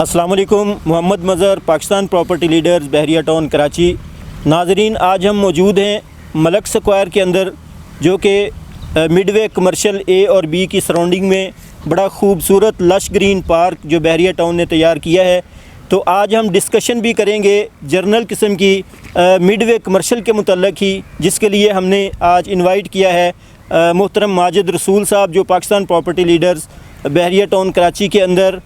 अस्सलाम वालेकुम। Mohammad Mazhar, Pakistan property leaders, बहरिया town Karachi. नाजरीन, आज हम मौजूद हैं मलक स्क्वायर के अंदर, जो कि मिडवे कमर्शियल ए और बी की सराउंडिंग में बड़ा खूबसूरत लश ग्रीन पार्क जो बहरिया टाउन ने तैयार किया है। तो आज हम डिस्कशन भी करेंगे जर्नल किस्म की मिडवे कमर्शियल के मुतल्लिक़ ही, जिसके लिए हमने आज इनवाइट किया है मोहतरम माजिद रसूल साहब, जो पाकिस्तान प्रॉपर्टी लीडर्स बहरिया टाउन कराची के अंदर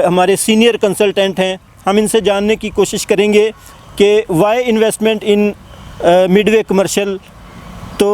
हमारे सीनियर कंसल्टेंट हैं। हम इनसे जानने की कोशिश करेंगे कि why investment in midway commercial. तो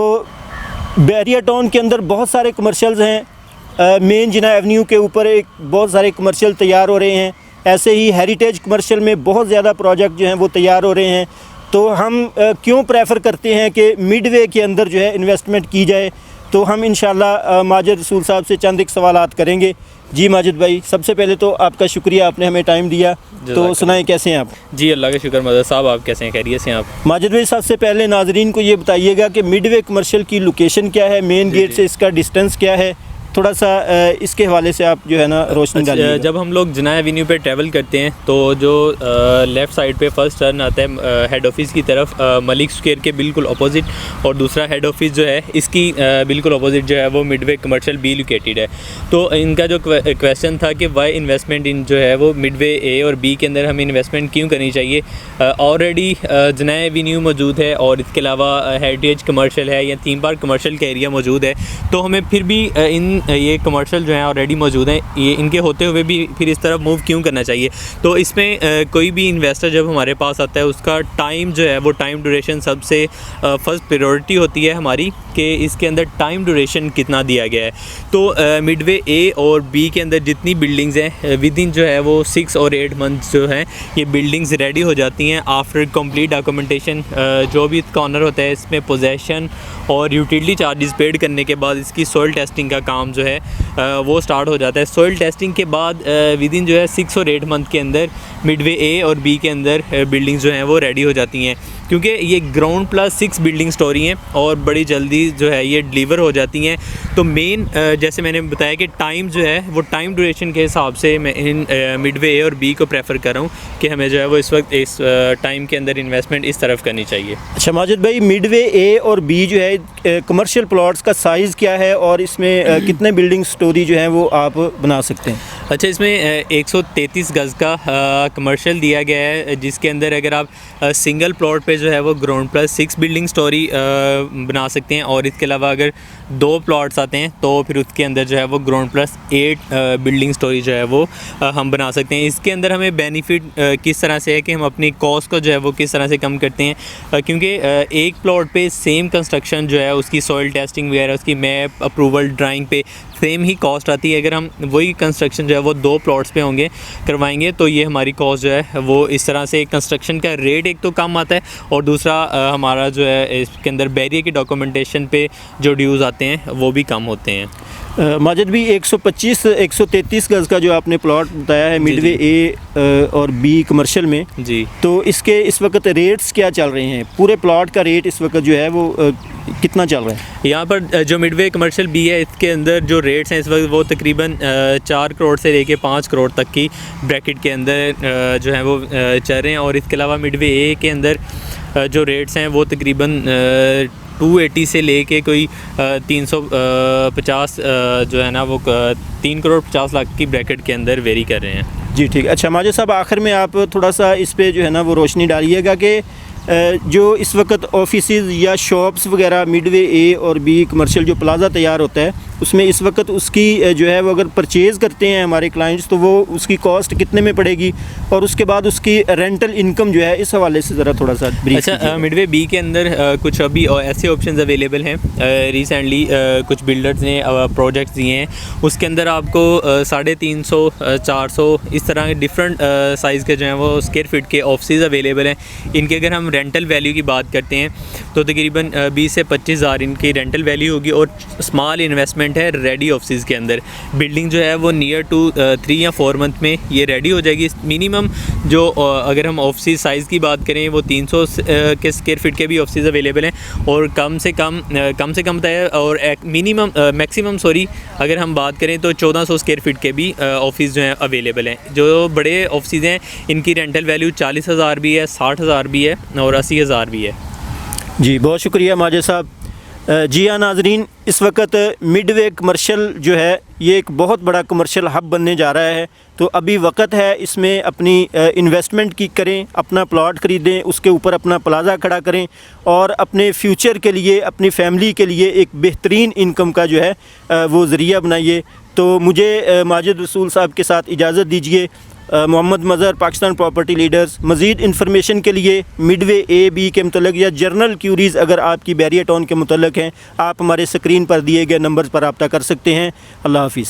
बहरिया टाउन के अंदर बहुत सारे कमर्शियल्स हैं। मेन जिना एवेन्यू के ऊपर बहुत सारे कमर्शियल तैयार हो रहे हैं। ऐसे ही हेरिटेज कमर्शियल में बहुत ज़्यादा प्रोजेक्ट जो हैं वो तैयार हो रहे हैं। तो हम क्यों प्रेफर करते हैं कि मिडवे के अंदर जो है इन्वेस्टमेंट की जाए। तो हम इंशाल्लाह माजिद रसूल साहब से चंद एक सवालात करेंगे। जी माजिद भाई, सबसे पहले तो आपका शुक्रिया, आपने हमें टाइम दिया। तो सुनाएं, कैसे हैं आप? जी अल्लाह का शुक्र मदद साहब, आप कैसे हैं? खैरियत से हैं आप? माजिद भाई, सबसे पहले नाजरीन को ये बताइएगा कि मिडवे कमर्शियल की लोकेशन क्या है, मेन गेट से इसका डिस्टेंस क्या है, थोड़ा सा इसके हवाले से आप जो है ना रोशनी डालिएगा। जब हम लोग जिना एवेन्यू पे ट्रैवल करते हैं तो जो लेफ़्ट साइड पे फर्स्ट टर्न आता है हेड ऑफिस की तरफ, मलिक स्क्वायर के बिल्कुल अपोजिट, और दूसरा हेड ऑफिस जो है इसकी बिल्कुल अपोजिट जो है वो मिडवे कमर्शियल बी लोकेटेड है। तो इनका जो क्वेश्चन था कि वाई इन्वेस्टमेंट इन जो है वो मिडवे ए और बी के अंदर हमें इन्वेस्टमेंट क्यों करनी चाहिए। ऑलरेडी जिना एवेन्यू मौजूद है और इसके अलावा हेरिटेज कमर्शियल है या थीम पार्क कमर्शियल का एरिया मौजूद है। तो हमें फिर भी ये कमर्शियल जो हैं ऑलरेडी मौजूद हैं, ये इनके होते हुए भी फिर इस तरफ मूव क्यों करना चाहिए। तो इसमें कोई भी इन्वेस्टर जब हमारे पास आता है उसका टाइम जो है वो टाइम ड्यूरेशन सबसे फर्स्ट प्रायोरिटी होती है हमारी, कि इसके अंदर टाइम ड्यूरेशन कितना दिया गया है। तो मिडवे ए और बी के अंदर जितनी बिल्डिंग्स हैं विद इन जो है वो 6 और 8 मंथ जो हैं ये बिल्डिंग्स रेडी हो जाती हैं आफ्टर कंप्लीट डॉक्यूमेंटेशन। जो भी इसका ऑनर होता है इसमें पोजेसन और यूटिलिटी चार्जेस पेड करने के बाद इसकी सॉइल टेस्टिंग का काम जो है वो स्टार्ट हो जाता है। सॉइल टेस्टिंग के बाद विद इन जो है 6 और 8 मंथ के अंदर मिडवे ए और बी के अंदर बिल्डिंग्स जो हैं वो रेडी हो जाती हैं, क्योंकि ये ग्राउंड प्लस 6 बिल्डिंग स्टोरी हैं और बड़ी जल्दी जो है ये डिलीवर हो जाती हैं। तो मेन जैसे मैंने बताया कि टाइम जो है वो टाइम ड्यूरेशन के हिसाब से मैं इन मिडवे ए और बी को प्रेफर कर रहा हूँ कि हमें जो है वो इस वक्त इस टाइम के अंदर इन्वेस्टमेंट इस तरफ करनी चाहिए। अच्छा माजिद भाई, मिडवे ए और बी जो है कमर्शियल प्लॉट्स का साइज़ क्या है और इसमें कितने बिल्डिंग स्टोरी जो है वो आप बना सकते हैं? अच्छा, इसमें 133 गज़ का कमर्शियल दिया गया है, जिसके अंदर अगर आप सिंगल प्लॉट पे जो है वो ग्राउंड प्लस 6 बिल्डिंग स्टोरी बना सकते हैं, और इसके अलावा अगर 2 प्लॉट्स आते हैं तो फिर उसके अंदर जो है वो ग्राउंड प्लस 8 बिल्डिंग स्टोरी जो है वो हम बना सकते हैं। इसके अंदर हमें बेनिफिट किस तरह से है कि हम अपनी कॉस्ट को जो है वो किस तरह से कम करते हैं, क्योंकि एक प्लॉट पे सेम कंस्ट्रक्शन जो है उसकी सॉइल टेस्टिंग वगैरह, उसकी मैप अप्रूवल ड्राइंग पे सेम ही कॉस्ट आती है। अगर हम वही कंस्ट्रक्शन जो है वो 2 प्लॉट्स पे होंगे करवाएंगे तो ये हमारी कॉस्ट जो है वो इस तरह से कंस्ट्रक्शन का रेट एक तो कम आता है, और दूसरा हमारा जो है इसके अंदर बैरियर की डॉक्यूमेंटेशन पे जो ड्यूज़ आते हैं वो भी कम होते हैं। माजिद भी 133 गज़ का जो आपने प्लॉट बताया है मिडवे ए और बी कमर्शियल में, जी, तो इसके इस वक्त रेट्स क्या चल रहे हैं? पूरे प्लॉट का रेट इस वक्त जो है वो कितना चल रहा है? यहाँ पर जो मिडवे कमर्शियल बी है इसके अंदर जो रेट्स हैं इस वक्त वो तकरीबन 4 करोड़ से लेके 5 करोड़ तक की ब्रैकेट के अंदर जो है वो चल रहे हैं। और इसके अलावा मिडवे ए के अंदर जो रेट्स हैं वो तकरीबन 280 से लेके कोई 350 जो है ना वो 3 करोड़ 50 लाख की ब्रैकेट के अंदर वेरी कर रहे हैं। जी ठीक। अच्छा माजिद साहब, आखिर में आप थोड़ा सा इस पे जो है ना वो रोशनी डालिएगा कि जो इस वक्त ऑफिसेज या शॉप्स वगैरह मिडवे ए और बी कमर्शियल जो प्लाज़ा तैयार होता है उसमें इस वक्त उसकी जो है वो अगर परचेज़ करते हैं हमारे क्लाइंट्स तो वो उसकी कॉस्ट कितने में पड़ेगी, और उसके बाद उसकी रेंटल इनकम जो है इस हवाले से ज़रा थोड़ा सा ब्रीफ। अच्छा, मिडवे बी के अंदर कुछ अभी ऐसे ऑप्शंस अवेलेबल हैं। रिसेंटली कुछ बिल्डर्स ने प्रोजेक्ट्स दिए हैं, उसके अंदर आपको 350 400 इस तरह के डिफरेंट साइज़ के जो हैं वो स्क्वायर फीट के ऑफिस अवेलेबल हैं। इनके अगर हम रेंटल वैल्यू की बात करते हैं तो तकरीबन 20 से 25 हज़ार इनकी रेंटल वैल्यू होगी। और स्मॉल इन्वेस्टमेंट है रेडी ऑफिस के अंदर। बिल्डिंग जो है वो नियर टू 3 या 4 मंथ में ये रेडी हो जाएगी। मिनिमम जो अगर हम ऑफिस साइज़ की बात करें वो 300 के स्क्वायर फीट के भी ऑफिस अवेलेबल हैं, और कम से कम है, और मिनिमम मैक्सिमम अगर हम बात करें तो 1400 स्क्वायर फीट के भी ऑफिस जो हैं अवेलेबल हैं। जो बड़े ऑफिस हैं इनकी रेंटल वैल्यू 40,000 भी है, 60,000 भी है और 80,000 भी है। जी बहुत शुक्रिया माजिद साहब। जी हाँ नाजरीन, इस वक्त मिडवे कमर्शियल जो है ये एक बहुत बड़ा कमर्शियल हब बनने जा रहा है। तो अभी वक्त है इसमें अपनी इन्वेस्टमेंट की करें, अपना प्लॉट ख़रीदें, उसके ऊपर अपना प्लाज़ा खड़ा करें और अपने फ्यूचर के लिए, अपनी फैमिली के लिए एक बेहतरीन इनकम का जो है वो ज़रिया बनाइए। तो मुझे माजिद रसूल साहब के साथ इजाज़त दीजिए। Mohammad Mazhar, Pakistan property leaders. मज़ीद इन्फॉर्मेशन के लिए मिडवे A-B के मतलब या जर्नल क्यूरीज़ अगर आपकी बहरिया टाउन के मतलब हैं, आप हमारे स्क्रीन पर दिए गए नंबर पर रब्ता कर सकते हैं। अल्लाह हाफ़िज़।